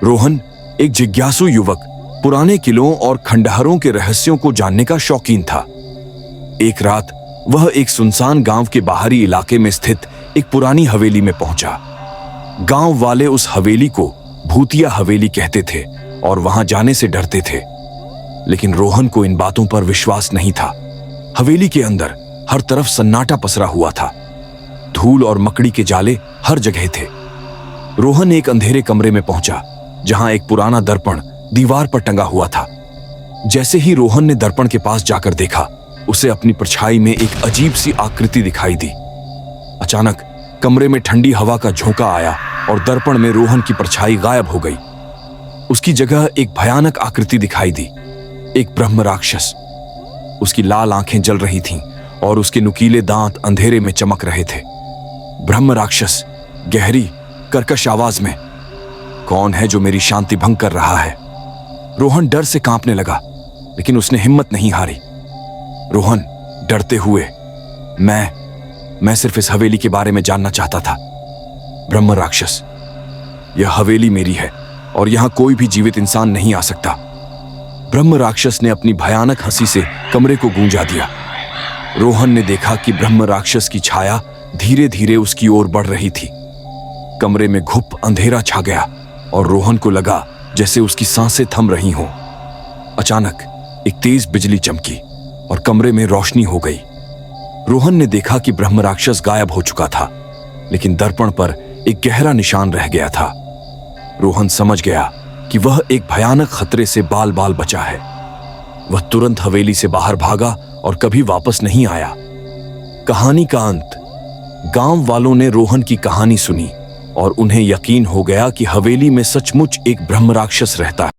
रोहन एक जिज्ञासु युवक, पुराने किलों और खंडहरों के रहस्यों को जानने का शौकीन था। एक रात वह एक सुनसान गांव के बाहरी इलाके में स्थित एक पुरानी हवेली में पहुंचा। गांव वाले उस हवेली को भूतिया हवेली कहते थे और वहां जाने से डरते थे, लेकिन रोहन को इन बातों पर विश्वास नहीं था। हवेली के अंदर हर तरफ सन्नाटा पसरा हुआ था। धूल और मकड़ी के जाले हर जगह थे। रोहन एक अंधेरे कमरे में पहुंचा जहां एक पुराना दर्पण दीवार पर टंगा हुआ था। जैसे ही रोहन ने दर्पण के पास जाकर देखा, उसे अपनी परछाई में एक अजीब सी आकृति दिखाई दी। अचानक कमरे में ठंडी हवा का झोंका आया और दर्पण में रोहन की परछाई गायब हो गई। उसकी जगह एक भयानक आकृति दिखाई दी, एक ब्रह्म राक्षस। उसकी लाल आंखें जल रही थीं और उसके नुकीले दांत अंधेरे में चमक रहे थे। ब्रह्म राक्षस गहरी कर्कश आवाज में, कौन है जो मेरी शांति भंग कर रहा है? रोहन डर से कांपने लगा, लेकिन उसने हिम्मत नहीं हारी। रोहन डरते हुए, मैं सिर्फ इस हवेली के बारे में जानना चाहता था। ब्रह्म राक्षस, यह हवेली मेरी है और यहां कोई भी जीवित इंसान नहीं आ सकता। ब्रह्म राक्षस ने अपनी भयानक हंसी से कमरे को गूंजा दिया। रोहन ने देखा कि ब्रह्म राक्षस की छाया धीरे धीरे उसकी ओर बढ़ रही थी। कमरे में घुप अंधेरा छा गया और रोहन को लगा जैसे उसकी सांसें थम रही हों। अचानक एक तेज बिजली चमकी और कमरे में रोशनी हो गई। रोहन ने देखा कि ब्रह्म राक्षस गायब हो चुका था, लेकिन दर्पण पर एक गहरा निशान रह गया था। रोहन समझ गया कि वह एक भयानक खतरे से बाल बाल बचा है। वह तुरंत हवेली से बाहर भागा और कभी वापस नहीं आया। कहानी का अंत। गांव वालों ने रोहन की कहानी सुनी और उन्हें यकीन हो गया कि हवेली में सचमुच एक ब्रह्म राक्षस रहता है।